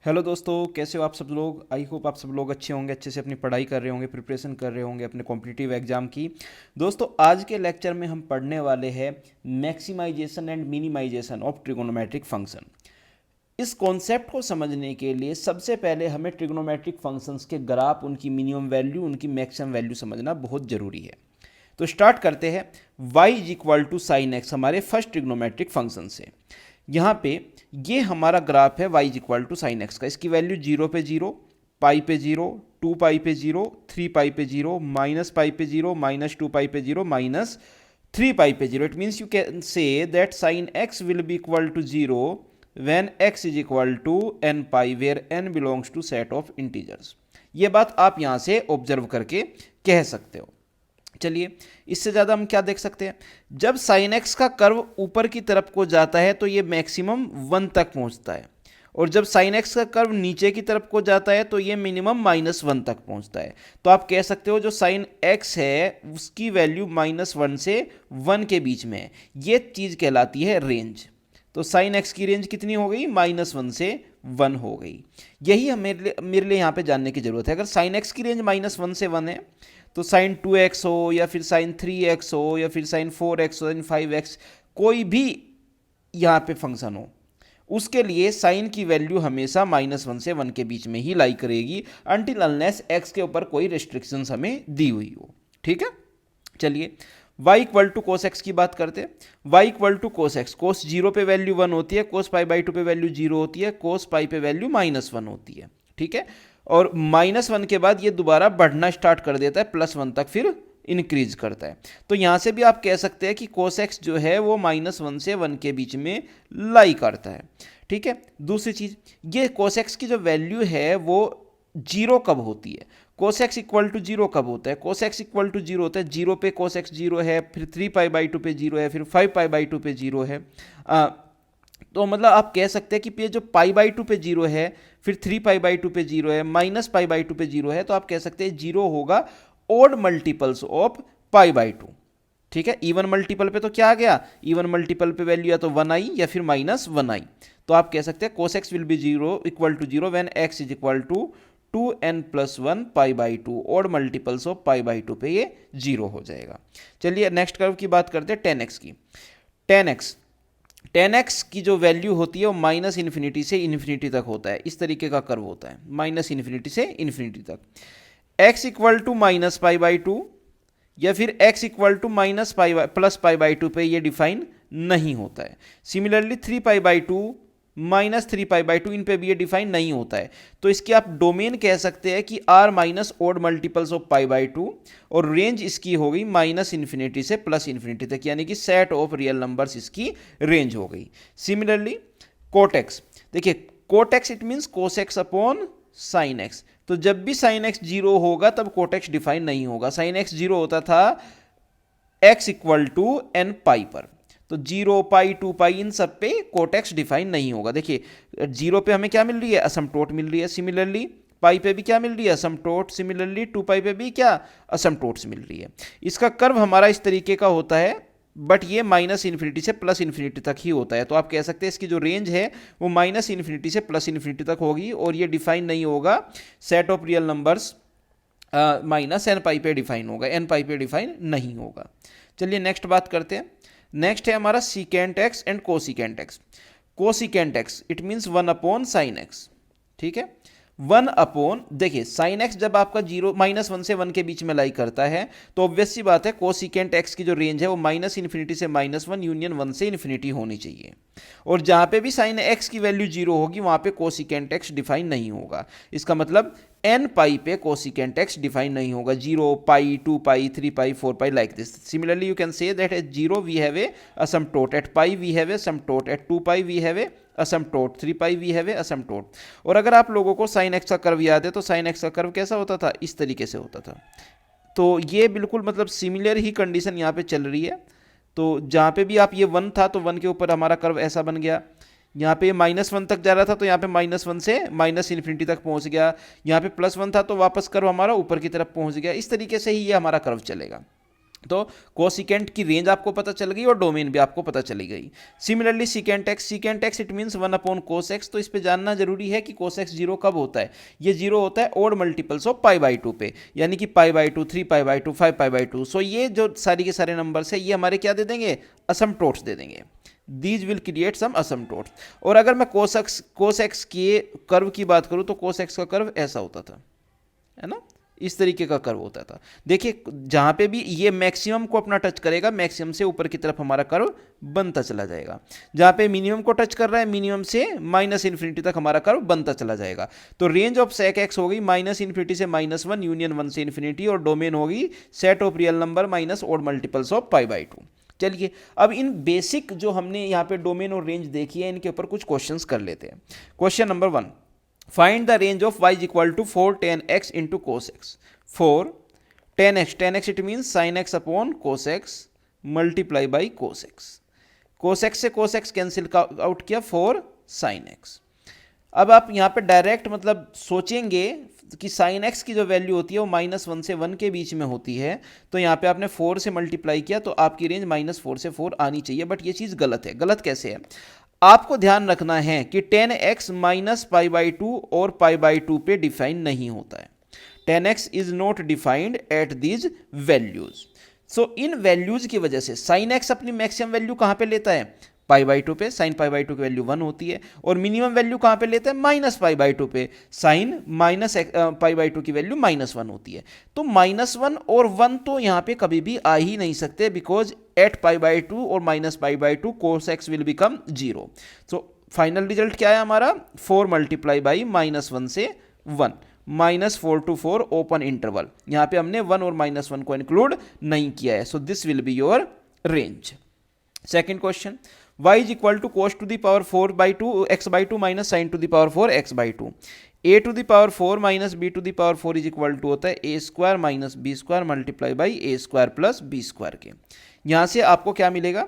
Hello दोस्तों, कैसे हो आप सब लोग। आई होप आप सब लोग अच्छे होंगे, अच्छे से अपनी पढ़ाई कर रहे होंगे, प्रिपरेशन कर रहे होंगे अपने कॉम्पिटिटिव एग्जाम की। दोस्तों, आज के लेक्चर में हम पढ़ने वाले हैं maximisation and minimisation of trigonometric function. इस कॉन्सेप्ट को समझने के लिए सबसे पहले हमें ट्रिगोनोमेट्रिक फंक्शंस के ग्राफ, उनकी मिनिमम वैल्यू, उनकी मैक्सिमम वैल्यू समझना बहुत ज़रूरी है। तो स्टार्ट करते हैं। y is equal to sine x हमारे फर्स्ट ट्रिग्नोमेट्रिक फंक्शन से। यहाँ पे ये हमारा ग्राफ है y is equal to sine x का। इसकी वैल्यू 0 पे 0, पाई पे 0, 2 पाई पे 0, 3 पाई पे 0, माइनस पाई पे 0, माइनस 2 पाई पे 0, माइनस 3 पाई पे 0। It means you can say that sine x will be equal to 0 when x is equal to n pi where n belongs to set of integers। ये बात आप यहाँ से observe करके कह सकते हो। चलिए, इससे ज़्यादा हम क्या देख सकते हैं। जब साइन एक्स का कर्व ऊपर की तरफ को जाता है तो ये मैक्सिमम 1 तक पहुंचता है, और जब साइन एक्स का कर्व नीचे की तरफ को जाता है तो ये मिनिमम -1 तक पहुंचता है। तो आप कह सकते हो जो साइन एक्स है उसकी वैल्यू -1 से 1 के बीच में है। ये चीज़ कहलाती है रेंज। तो साइन एक्स की रेंज कितनी हो गई? -1 से 1 हो गई। यही मेरे लिए यहाँ पे जानने की जरूरत है। अगर साइन एक्स की रेंज -1 से 1 है तो साइन 2x हो या फिर साइन 3x हो या फिर साइन 4x हो, साइन 5x, कोई भी यहाँ पे फंक्शन हो, उसके लिए साइन की वैल्यू हमेशा -1 से 1 के बीच में ही लाई करेगी अनटिल अनलेस x के ऊपर कोई रिस्ट्रिक्शंस हमें दी हुई हो। ठीक है, चलिए y equal to cos X की बात करते हैं। y equal to cos x, cos 0 पे वैल्यू 1 होती है, कोस पाई बाई 2 पे वैल्यू 0 होती है, कोस पाई पे वैल्यू -1 होती है। ठीक है, और -1 के बाद ये दोबारा बढ़ना स्टार्ट कर देता है, +1 तक फिर इंक्रीज करता है। तो यहां से भी आप कह सकते हैं कि कोस एक्स जो है वो -1 से 1 के बीच में लाई करता है। ठीक है, दूसरी चीज, ये कोस एक्स की जो वैल्यू है वो 0 कब होती है? कोस एक्स इक्वल टू 0 कब होता है? कोस एक्स इक्वल टू 0 होता है 0 पे कोस एक्स 0 है, फिर 3 पाई बाई 2 पे 0 है, फिर 5 पाई बाई 2 पे 0 है। तो मतलब आप कह सकते हैं कि ये जो पाई बाई 2 पे 0 है, फिर 3 पाई बाई 2 पे 0 है, माइनस पाई बाई 2 पे 0 है, तो आप कह सकते हैं 0 होगा odd multiples of pi by 2। ठीक है, इवन मल्टीपल पे तो क्या आ गया? इवन मल्टीपल पे वैल्यू या तो 1 आई या फिर -1 आई। तो आप कह सकते हैं cos x will be 0 equal to 0 when x is equal to 2n+1 pi by 2। Odd multiples of pi by 2 पे ये 0 हो जाएगा। चलिए नेक्स्ट कर्व की बात करते हैं, 10x की। 10x की जो वैल्यू होती है वो -इन्फिनिटी से इन्फिनिटी तक होता है। इस तरीके का कर्व होता है, -इन्फिनिटी से इन्फिनिटी तक। x इक्वल टू -π/2 या फिर x इक्वल टू +π/2 पे ये डिफाइन नहीं होता है। सिमिलरली 3π/2 -3π/2 इन पे भी ये डिफाइन नहीं होता है। तो इसकी आप डोमेन कह सकते हैं कि r minus odd multiples of π/2, और रेंज इसकी हो गई -इन्फिनिटी से +इन्फिनिटी तक, यानी कि सेट ऑफ रियल नंबर्स इसकी रेंज हो गई। सिमिलरली कोट एक्स, देखिए cot x it means cos x upon sine x. तो जब भी साइन एक्स 0 होगा तब कोट एक्स डिफाइन नहीं होगा। साइन एक्स 0 होता था x इक्वल टू n पाई पर, तो 0 पाई 2 पाई इन सब पे कोट एक्स डिफाइन नहीं होगा। देखिए 0 पे हमें क्या मिल रही है? असमटोट मिल रही है। सिमिलरली पाई पे भी क्या मिल रही है? असमटोट। सिमिलरली 2 पाई पे भी क्या? असमटोट्स मिल रही है। इसका कर्व हमारा इस तरीके का होता है, बट ये -इन्फिनिटी से +इन्फिनिटी तक ही होता है। तो आप कह सकते हैं इसकी जो रेंज है वो -इन्फिनिटी से +इन्फिनिटी तक होगी, और ये डिफाइन नहीं होगा set of real numbers -n पाई पे डिफाइन होगा, n पाई पे डिफाइन नहीं होगा। चलिए नेक्स्ट बात करते हैं। नेक्स्ट है हमारा secant x and cosecant x. Cosecant x it means 1 upon sine x. ठीक है, 1 अपॉन, देखिए साइन एक्स जब आपका -1 से 1 के बीच में लाई करता है तो ऑब्वियस सी बात है कोसिकेंट एक्स की जो रेंज है वो -इन्फिनिटी से -1 यूनियन 1 से इन्फिनिटी होनी चाहिए। और जहां पे भी साइन एक्स की वैल्यू 0 होगी वहां पे कोसिकेंट एक्स डिफाइन नहीं होगा। इसका मतलब n पाई पे कोसिकेंट एक्स डिफाइन नहीं होगा। 0 pi 2 pi 3 pi 4 pi like this. Similarly you can say that at 0 we have a asymptote, at pi we have a asymptote, at 2 pi we have a asymptote, 3 pi we have a asymptote। और अगर आप लोगों को sign x का curve याद है तो sign x का कर्व कैसा होता था? इस तरीके से होता था। तो ये बिल्कुल मतलब सिमिलर ही कंडीशन यहाँ पे चल रही है। तो जहाँ पे भी आप ये 1 था तो 1 के ऊपर हमारा कर्व ऐसा बन गया। यहाँ पे -1 तक जा रहा था तो यहाँ पे -1 से -इन्फिनिटी तक पहुँच गया। यहाँ पे +1 था तो वापस कर्व हमारा ऊपर की तरफ पहुँच गया। इस तरीके से ही ये हमारा कर्व चलेगा। तो कोसिकेंट की रेंज आपको पता चल गई और डोमेन भी आपको पता चली गई। Similarly secant x it means 1 upon cos x. तो इस पे जानना जरूरी है कि कोस एक्स जीरो कब होता है। ये जीरो होता है odd multiples of pi by two पे, यानी कि pi by two, 3 pi by two, 5 pi by two. So ये जो सारी के सारे नंबर्स है ये हमारे क्या दे देंगे, असमटोट्स दे देंगे। These will create some asymptotes. और अगर मैं कोस एक्स के कर्व की बात करूं तो कोस एक्स का कर्व ऐसा होता था, है ना, इस तरीके का कर्व होता था। देखिए जहां पे भी ये मैक्सिमम को अपना टच करेगा, मैक्सिमम से ऊपर की तरफ हमारा कर्व बनता चला जाएगा। जहां पे मिनिमम को टच कर रहा है, मिनिमम से माइनस इन्फिनिटी तक हमारा कर्व बनता चला जाएगा। तो रेंज ऑफ सेक एक्स हो गई माइनस इन्फिनिटी से -1 यूनियन 1 से इन्फिनिटी, और डोमेन होगी set of real number minus odd multiples of pi by two. चलिए अब इन बेसिक जो हमने यहाँ पे डोमेन और रेंज देखी है, इनके ऊपर कुछ क्वेश्चंस कर लेते हैं। Question number 1, find the range of y is equal to 4 tan x into cos x. 4 tan x it mean sine x upon cos x multiply by cos x. Cos x से cos x cancel out किया, 4 sine x. अब आप यहाँ पे direct मतलब सोचेंगे कि sine x की जो वैल्यू होती है वो -1 से 1 के बीच में होती है, तो यहाँ पे आपने 4 से मल्टीप्लाई किया तो आपकी रेंज -4 से 4 आनी चाहिए। बट ये चीज़ गलत है। गलत कैसे है, आपको ध्यान रखना है कि tan x minus pi by two और पाई बाई टू पे डिफाइन नहीं होता है। tan x is not defined at these values. So in values की वजह से sin x अपनी मैक्सिमम वैल्यू कहां पे लेता है, पाई बाई टू पे। साइन पाई बाई टू की वैल्यू 1 होती है। और मिनिमम वैल्यू कहां पे लेता है, माइनस पाई बाई टू पे। Sine minus pi by two की वैल्यू -1 होती है। तो -1 और 1 तो यहां पे कभी भी आ ही नहीं सकते, because at pi by two और minus pi by two cos x will become 0। So final result क्या है हमारा, 4 मल्टीप्लाई बाई -1 से 1, -4 to 4 ओपन इंटरवल। यहां पे हमने 1 और -1 को इंक्लूड नहीं किया है। So this will be your range. Second question, y is equal to cos to the power 4 by two x by two minus sine to the power 4 x by two. a to the power 4 minus b to the power 4 is equal to होता है a square minus B square multiply by a square plus B square के। यहां से आपको क्या मिलेगा,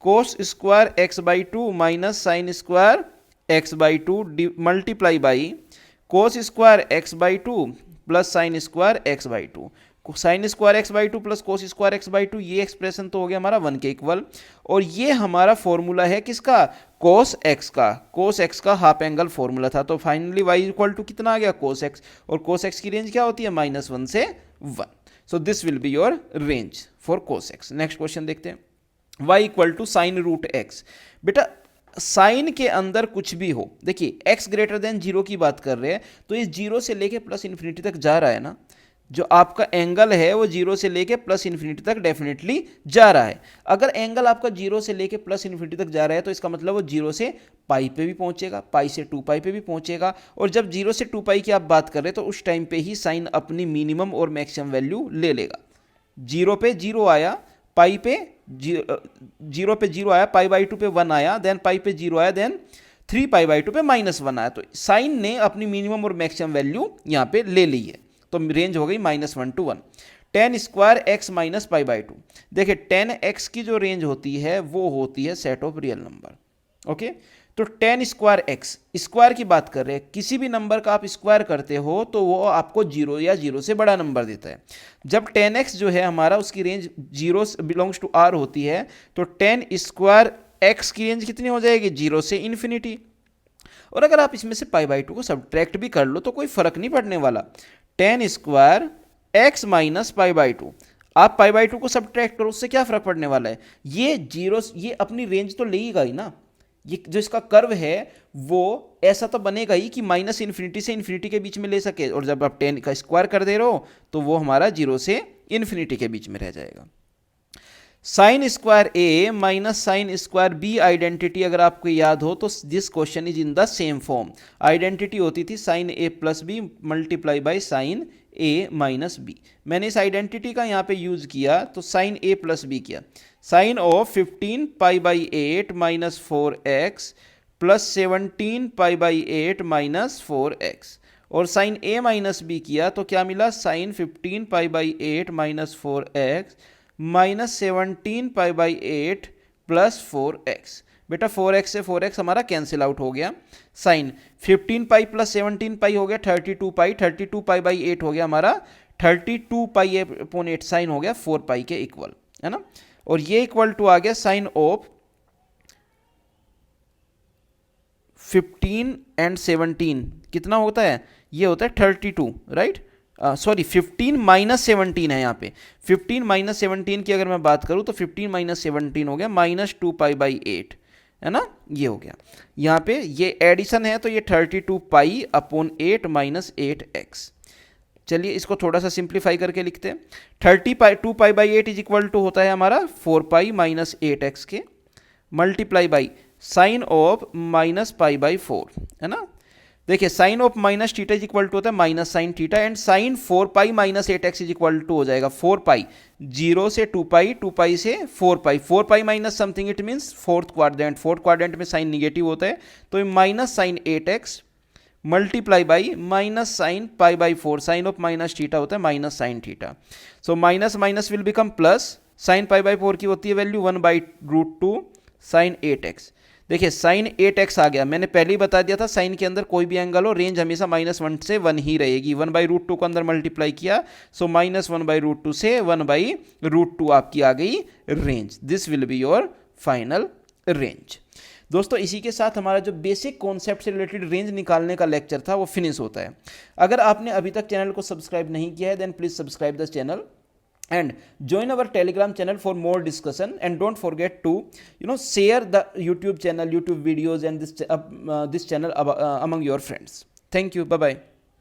cos square x by two minus sine square x by to multiply by cos square x by two plus sine square x by to. Sine square x by two plus cos square x by to, ये expression तो हो गया हमारा 1 के equal. और ये हमारा formula है किसका, कोस एक्स का। कोस एक्स का हाफ एंगल फॉर्मूला था। तो फाइनली y इक्वल टू कितना आ गया, कोस एक्स। और कोस एक्स की रेंज क्या होती है, -1 से 1। So this will be your range for cos x. Next question देखते हैं, y equal to sine root x. बेटा साइन के अंदर कुछ भी हो, देखिए x ग्रेटर देन 0 की बात कर रहे हैं, तो ये 0 से लेके प्लस इन्फिनिटी तक जा रहा है ना। जो आपका एंगल है वो 0 से लेके प्लस इन्फिनिटी तक डेफिनेटली जा रहा है। अगर एंगल आपका 0 से लेके प्लस इन्फिनिटी तक जा रहा है तो इसका मतलब वो 0 से पाई पे भी पहुंचेगा, पाई से 2 पाई पे भी पहुंचेगा। और जब 0 से 2 पाई की आप बात कर रहे हैं तो उस टाइम पे ही साइन अपनी मिनिमम और मैक्सिमम वैल्यू ले लेगा। 0 पे 0 आया, पाई पे 0 पे 0 आया, पाई बाई टू पे 1 आया, देन पाई पे 0 आया, देन 3 पाई बाई टू पे -1 आया। तो साइन ने अपनी मिनिमम और मैक्सिमम वैल्यू यहाँ पे ले ली है। तो रेंज हो गई -1 to 1। tan square x minus pi by to, देखिए tan x की जो रेंज होती है वो होती है set of real number. Okay, तो tan स्क्वायर एक्स, स्क्वायर की बात कर रहे हैं, किसी भी नंबर का आप स्क्वायर करते हो तो वो आपको 0 या 0 से बड़ा नंबर देता है। जब tan x जो है हमारा उसकी रेंज 0 बिलोंग्स टू r होती है, तो tan स्क्वायर एक्स की रेंज कितनी हो जाएगी, 0 से इन्फिनिटी। और अगर आप इसमें से पाई बाई टू को सब्ट्रैक्ट भी कर लो तो कोई फर्क नहीं पड़ने वाला। tan square x minus pi by to, आप पाई बाई टू को सब्ट्रैक्ट करो, उससे क्या फर्क पड़ने वाला है। ये 0, ये अपनी रेंज तो लेगा ही ना। ये जो इसका कर्व है वो ऐसा तो बनेगा ही कि माइनस इन्फिनिटी से इन्फिनिटी के बीच में ले सके। और जब आप 10 का स्क्वायर कर दे रहे हो तो वो हमारा 0 से इन्फिनिटी के बीच में रह जाएगा। Sine square A minus sine square B identity अगर आपको याद हो तो this question is in the same form. Identity होती थी sine A plus B multiply by sine A minus B. मैंने इस आइडेंटिटी का यहाँ पे यूज किया तो साइन ए प्लस बी किया। Sine of 15 pi by 8 minus 4x plus 17 pi by 8 minus 4x। और साइन ए माइनस बी किया तो क्या मिला, sine 15 pi by 8 minus 4x minus 17 pi by 8 plus 4x। बेटा 4x से 4x हमारा cancel out हो गया। साइन 15 पाई प्लस 17 पाई हो गया 32 पाई, 32 पाई बाई 8 हो गया हमारा 32 पाई अपॉन 8, साइन हो गया 4 पाई के इक्वल। है ना, और ये इक्वल टू आ गया साइन ऑफ 15 एंड 17 कितना होता है, ये होता है 32, राइट, सॉरी 15 माइनस 17 है यहाँ पे, 15 माइनस 17 की अगर मैं बात करूँ तो 15 माइनस 17 हो गया माइनस 2π/8, है ना, ये हो गया। यहाँ पे ये एडिशन है तो ये 32π/8 माइनस 8x। चलिए इसको थोड़ा सा सिंप्लीफाई करके लिखते हैं। 2π/8 इज इक्वल टू होता है हमारा 4π माइनस 8x के multiply by sine of minus π/4, है ना। देखिए sine of minus theta is equal to होता है minus sine theta, and sine 4π minus 8x is equal to हो जाएगा 4π, 0 से 2π, 2π से 4π, 4π minus something it means fourth quadrant में साइन निगेटिव होता है तो minus sine 8x multiply by minus sine π/4, sine of minus theta होता है minus sine theta, so minus minus will become plus, sine π/4 की होती है वैल्यू 1/√2 साइन 8x। देखिए साइन 8x आ गया, मैंने पहले ही बता दिया था साइन के अंदर कोई भी एंगल हो रेंज हमेशा -1 से 1 ही रहेगी, 1/√2 को अंदर मल्टीप्लाई किया सो -1/√2 से 1/√2 आपकी आ गई range, this will be your final range. दोस्तों इसी के साथ हमारा जो बेसिक कॉन्सेप्ट से रिलेटेड रेंज निकालने का लेक्चर था वो फिनिश होता है। अगर आपने अभी तक चैनल को सब्सक्राइब नहीं किया है then please subscribe the channel and join our telegram channel for more discussion, and don't forget to share the youtube videos and this channel among your friends. Thank you, bye bye.